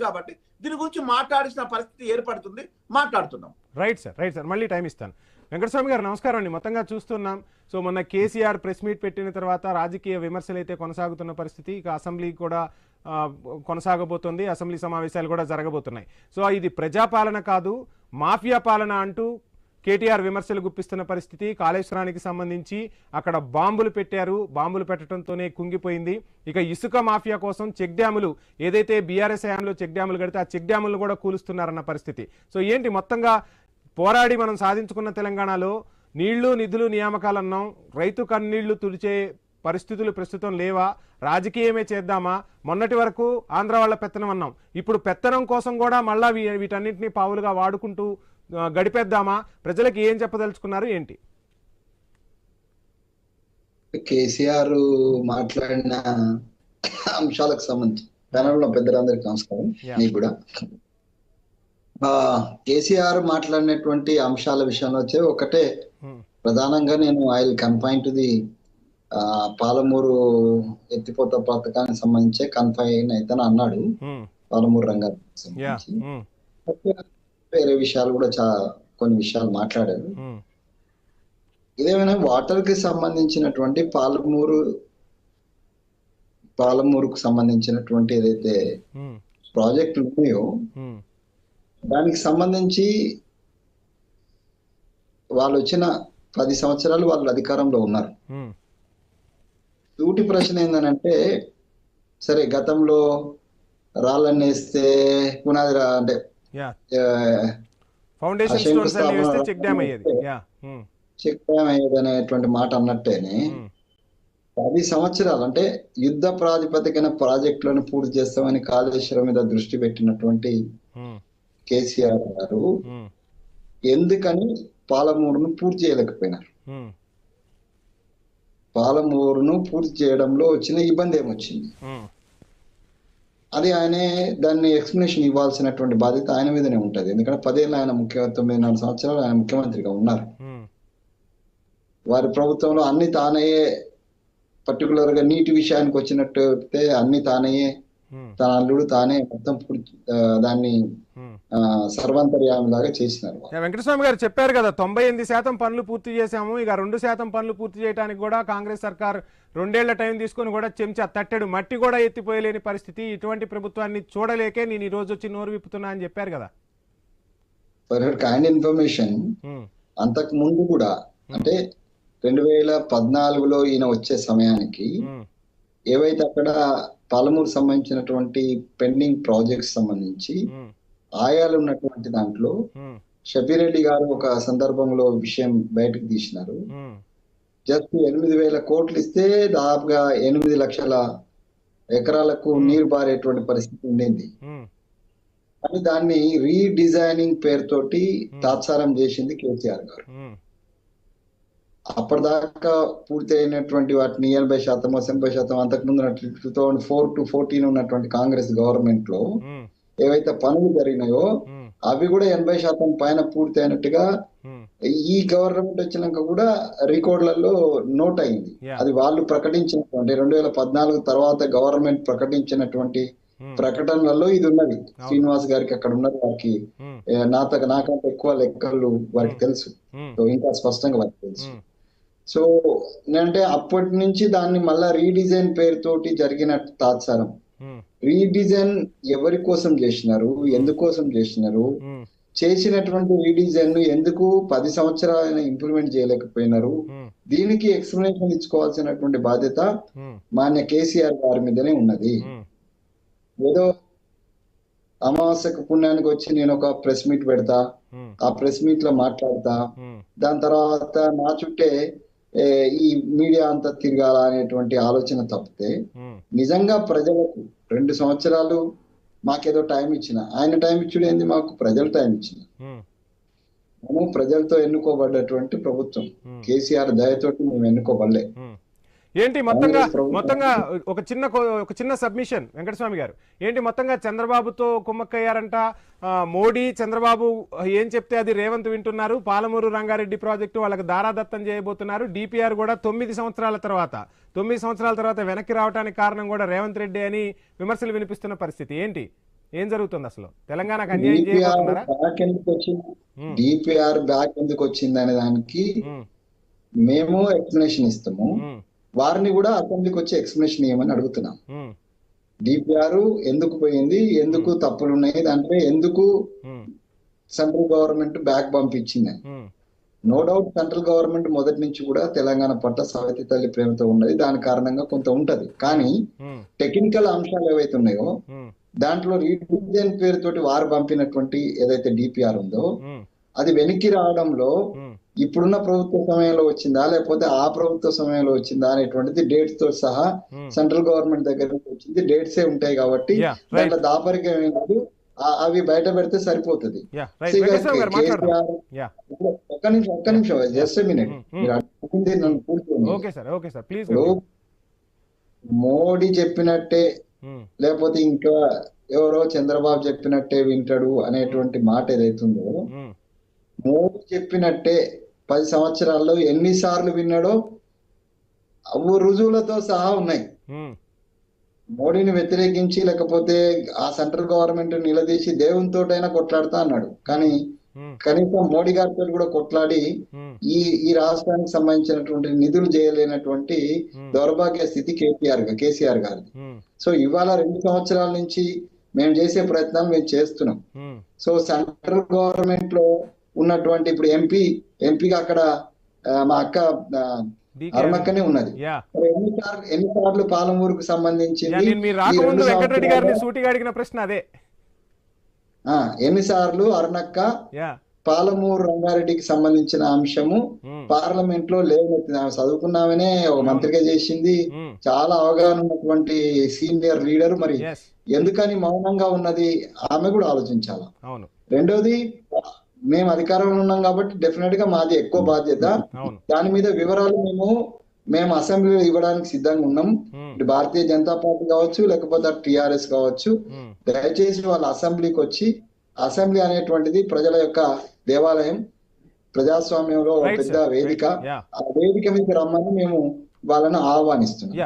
కాబట్టి దీని గురించి మాట్లాడాల్సిన పరిస్థితి ఏర్పడుతుంది, మాట్లాడుతున్నాం. రైట్ సార్, మళ్ళీ టైం ఇస్తాను. వెంకటస్వామి గారు నమస్కారం అండి. మొత్తంగా చూస్తున్నాం, సో మొన్న కేసీఆర్ ప్రెస్ మీట్ పెట్టిన తర్వాత రాజకీయ విమర్శలు అయితే కొనసాగుతున్న పరిస్థితి, ఇక అసెంబ్లీ కూడా కొనసాగబోతుంది, అసెంబ్లీ సమావేశాలు కూడా జరగబోతున్నాయి. సో ఇది ప్రజాపాలన కాదు మాఫియా పాలన అంటూ కేటీఆర్ విమర్శలు గుప్పిస్తున్న పరిస్థితి. కాళేశ్వరానికి సంబంధించి అక్కడ బాంబులు పెట్టారు, బాంబులు పెట్టడంతోనే కుంగిపోయింది. ఇక ఇసుక మాఫియా కోసం చెక్ డ్యాములు, ఏదైతే బీఆర్ఎస్ హయాంలో చెక్ డ్యాములు కడితే ఆ చెక్ డ్యాములను కూడా కూలుస్తున్నారన్న పరిస్థితి. సో ఏంటి మొత్తంగా పోరాడి మనం సాధించుకున్న తెలంగాణలో నీళ్లు నిధులు నియామకాలు అన్నాం, రైతు కన్నీళ్లు తుడిచే పరిస్థితులు ప్రస్తుతం లేవా, రాజకీయమే చేద్దామా, మొన్నటి వరకు ఆంధ్ర వాళ్ళ పెత్తనం అన్నాం, ఇప్పుడు పెత్తనం కోసం కూడా మళ్ళా వీటన్నింటినీ పావులుగా వాడుకుంటూ గడిపేద్దామా, ప్రజలకు ఏం చెప్పదలుచుకున్నారు ఏంటి? కేసీఆర్ మాట్లాడిన అంశాలకు సంబంధించి ప్యానెల్లో పెద్దలందరికీ నమస్కారం. మీకు కూడా కేసీఆర్ మాట్లాడినటువంటి అంశాల విషయంలో వచ్చే ఒకటే ప్రధానంగా నేను I will confine to the Palamuru ఎత్తిపోత పథకానికి సంబంధించి కన్ఫైన్ అయితే అన్నాడు. పాలమూరు రంగానికి సంబంధించి వేరే విషయాలు కూడా కొన్ని విషయాలు మాట్లాడారు. ఇదేమైనా వాటర్ కి సంబంధించినటువంటి పాలమూరుకు సంబంధించినటువంటి ఏదైతే ప్రాజెక్టులు ఉన్నాయో దానికి సంబంధించి వాళ్ళు వచ్చిన 10 సంవత్సరాలు వాళ్ళు అధికారంలో ఉన్నారు. సూటి ప్రశ్న ఏందనంటే, సరే గతంలో రాళ్ళని వేస్తే పునాది అంటే చెక్ డ్యామ్ అయ్యేది అనేటువంటి మాట అన్నట్టేనే 10 సంవత్సరాలు అంటే యుద్ధ ప్రాతిపదికన ప్రాజెక్టులను పూర్తి చేస్తామని కాళేశ్వరం మీద దృష్టి పెట్టినటువంటి కేసీఆర్ గారు ఎందుకని పాలమూరును పూర్తి చేయలేకపోయినారు? పాలమూరును పూర్తి చేయడంలో వచ్చిన ఇబ్బంది ఏమొచ్చింది, అది ఆయనే దాన్ని ఎక్స్ప్లెనేషన్ ఇవ్వాల్సినటువంటి బాధ్యత ఆయన మీదనే ఉంటది. ఎందుకంటే 10 ఏళ్ళు ఆయన 9 సంవత్సరాలు ఆయన ముఖ్యమంత్రిగా ఉన్నారు. వారి ప్రభుత్వంలో అన్ని తానయ్యే, పర్టికులర్ గా నీటి విషయానికి వచ్చినట్టు అన్ని తానయ్యే, తన అల్లుడు తానే మొత్తం దాన్ని సర్వాంతర్యామి లాగా చేసినారు. వెంకటస్వామి గారు చెప్పారు కదా 98% పనులు పూర్తి చేశాము, ఇక 2% పనులు పూర్తి చేయడానికి కూడా కాంగ్రెస్ సర్కార్ 2 ఏళ్ల టైం తీసుకొని కూడా చెంచా తట్టెడు మట్టి కూడా ఎత్తిపోయలేని పరిస్థితి. ఇటువంటి ప్రభుత్వాన్ని చూడలేకే నేను ఈ రోజు వచ్చి నోరు విప్పుతున్నా అని చెప్పారు కదా. ఫర్ కైండ్ ఇన్ఫర్మేషన్, అంతకు ముందు కూడా అంటే 2014లో ఈయన వచ్చే సమయానికి ఏవైతే అక్కడ పాలమూరు సంబంధించినటువంటి పెండింగ్ ప్రాజెక్ట్స్ సంబంధించి ఆయాలు ఉన్నటువంటి దాంట్లో షబీర్ అలీ గారు ఒక సందర్భంలో విషయం బయటకు తీసినారు. జస్ట్ 8,000 కోట్లు ఇస్తే దాదాపుగా 8 లక్షల ఎకరాలకు నీరు బారేటువంటి పరిస్థితి ఉండింది. అని దాన్ని రీడిజైనింగ్ పేరుతోటి తాత్సారం చేసింది కేసీఆర్ గారు. అప్పటిదాకా పూర్తి అయినటువంటి వాటిని 80%, 80% అంతకుముందు 2004 to 2014 ఉన్నటువంటి కాంగ్రెస్ గవర్నమెంట్ లో ఏవైతే పనులు జరిగినాయో అవి కూడా 80% పైన పూర్తి అయినట్టుగా ఈ గవర్నమెంట్ వచ్చినాక కూడా రికార్డులలో నోట్ అయింది. అది వాళ్ళు ప్రకటించినటువంటి 2014 తర్వాత గవర్నమెంట్ ప్రకటించినటువంటి ప్రకటనలలో ఇది ఉన్నది. శ్రీనివాస్ గారికి అక్కడ ఉన్నది, వారికి నాకంటే ఎక్కువ లెక్కలు వారికి తెలుసు, ఇంకా స్పష్టంగా వారికి తెలుసు. సో అంటే అప్పటి నుంచి దాన్ని మళ్ళా రీడిజైన్ పేరుతోటి జరిగిన తాత్సారం. రీడిజైన్ ఎవరి కోసం చేసినారు, ఎందుకోసం చేసినారు, చేసినటువంటి రీడిజైన్ ఎందుకు 10 సంవత్సరాలు ఇంప్లిమెంట్ చేయలేకపోయినారు, దీనికి ఎక్స్ప్లెనేషన్ ఇచ్చుకోవాల్సినటువంటి బాధ్యత మాన్య కేసీఆర్ గారి మీదనే ఉన్నది. ఏదో అమావాస్యకు పుణ్యానికి వచ్చి నేను ఒక ప్రెస్ మీట్ పెడతా, ఆ ప్రెస్ మీట్ లో మాట్లాడతా, దాని తర్వాత నా చుట్టే ఈ మీడియా అంతా తిరగాల అనేటువంటి ఆలోచన తప్పితే, నిజంగా ప్రజలకు 2 సంవత్సరాలు మాకేదో టైం ఇచ్చిన, ఆయన టైం ఇచ్చుడు ఏంది, మాకు ప్రజలు టైం ఇచ్చిన, మేము ప్రజలతో ఎన్నుకోబడ్డటువంటి ప్రభుత్వం, కేసీఆర్ దయతోటి మేము ఎన్నుకోబడలే. ఏంటి మొత్తంగా ఒక చిన్న సబ్మిషన్ వెంకటస్వామి గారు, ఏంటి మొత్తంగా చంద్రబాబుతో కుమ్మక్కయ్యారంట, మోడీ చంద్రబాబు ఏం చెప్తే అది రేవంత్ వింటున్నారు, పాలమూరు రంగారెడ్డి ప్రాజెక్టు వాళ్ళకి దారాదత్తం చేయబోతున్నారు, డిపిఆర్ కూడా 9 సంవత్సరాల తర్వాత వెనక్కి రావడానికి కారణం కూడా రేవంత్ రెడ్డి అని విమర్శలు వినిపిస్తున్న పరిస్థితి. ఏంటి ఏం జరుగుతుంది అసలు? తెలంగాణకు అన్యాయం చేయబోతున్నారా? డిపిఆర్ బ్యాక్ ఎందుకు వచ్చింది అనే దానికి మేము ఎక్స్ప్లెనేషన్ ఇస్తాము. వారిని కూడా అసెంబ్లీకి వచ్చి ఎక్స్ప్లెనేషన్ ఇవ్వమని అడుగుతున్నాం. డిపిఆర్ ఎందుకు పోయింది, ఎందుకు తప్పులు ఉన్నాయి, దాంట్లో ఎందుకు సెంట్రల్ గవర్నమెంట్ బ్యాక్ పంపించింది. నో డౌట్ సెంట్రల్ గవర్నమెంట్ మొదటి నుంచి కూడా తెలంగాణ పట్ల సావిత్రి తల్లి ప్రేమతో ఉన్నది, దాని కారణంగా కొంత ఉంటది. కానీ టెక్నికల్ అంశాలు ఏవైతే ఉన్నాయో దాంట్లో రీవిజన్ పేరుతోటి వారు పంపినటువంటి ఏదైతే డిపిఆర్ ఉందో అది వెనక్కి రావడంలో ఇప్పుడున్న ప్రభుత్వ సమయంలో వచ్చిందా లేకపోతే ఆ ప్రభుత్వ సమయంలో వచ్చిందా అనేటువంటిది డేట్స్ తో సహా సెంట్రల్ గవర్నమెంట్ దగ్గర నుంచి వచ్చింది. డేట్సే ఉంటాయి కాబట్టి దాంట్లో దాపరికం ఏం లేదు, అవి బయట పెడితే సరిపోతుంది. ఒక్క నిమిషం జస్ట్ మినిట్, మీరు అడిగింది నన్ను పూర్తి. మోడీ చెప్పినట్టే లేకపోతే ఇంకా ఎవరో చంద్రబాబు చెప్పినట్టే వింటాడు అనేటువంటి మాట ఏదైతుందో, మోడీ చెప్పినట్టే 10 సంవత్సరాల్లో ఎన్నిసార్లు విన్నాడో అవి రుజువులతో సహా ఉన్నాయి. మోడీని వ్యతిరేకించి లేకపోతే ఆ సెంట్రల్ గవర్నమెంట్ నిలదీసి దేవునితోటైనా కొట్లాడుతా అన్నాడు, కానీ కనీసం మోడీ గారితో కూడా కొట్లాడి ఈ రాష్ట్రానికి సంబంధించినటువంటి నిధులు చేయలేనటువంటి దౌర్భాగ్య స్థితి కేసీఆర్ గారిది. సో ఇవాళ 2 సంవత్సరాల నుంచి మేము చేసే ప్రయత్నాలు మేము చేస్తున్నాం. సో సెంట్రల్ గవర్నమెంట్ లో ఉన్నటువంటి ఇప్పుడు ఎంపీగా అక్కడ మా అక్క అరుణక్కనే ఉన్నది. ఎన్నిసార్లు పాలమూరుకు సంబంధించి ఎన్నిసార్లు అరుణక్క పాలమూరు రంగారెడ్డికి సంబంధించిన అంశము పార్లమెంట్ లో లేవనెత్తింది. ఆమె చదువుకున్నామనే ఒక మంత్రిగా చేసింది, చాలా అవగాహన ఉన్నటువంటి సీనియర్ లీడర్. మరి ఎందుకని మౌనంగా ఉన్నది ఆమె కూడా ఆలోచించాలి. రెండోది, మేము అధికారంలో ఉన్నాం కాబట్టి డెఫినెట్ గా మాది ఎక్కువ బాధ్యత. దాని మీద వివరాలు మేము అసెంబ్లీలో ఇవ్వడానికి సిద్ధంగా ఉన్నాం. ఇటు భారతీయ జనతా పార్టీ కావచ్చు లేకపోతే టిఆర్ఎస్ కావచ్చు, దయచేసి వాళ్ళ అసెంబ్లీకి వచ్చి, అసెంబ్లీ అనేటువంటిది ప్రజల యొక్క దేవాలయం, ప్రజాస్వామ్యంలో పెద్ద వేదిక, ఆ వేదిక మీద రమ్మని మేము వాళ్ళని ఆహ్వానిస్తున్నాం.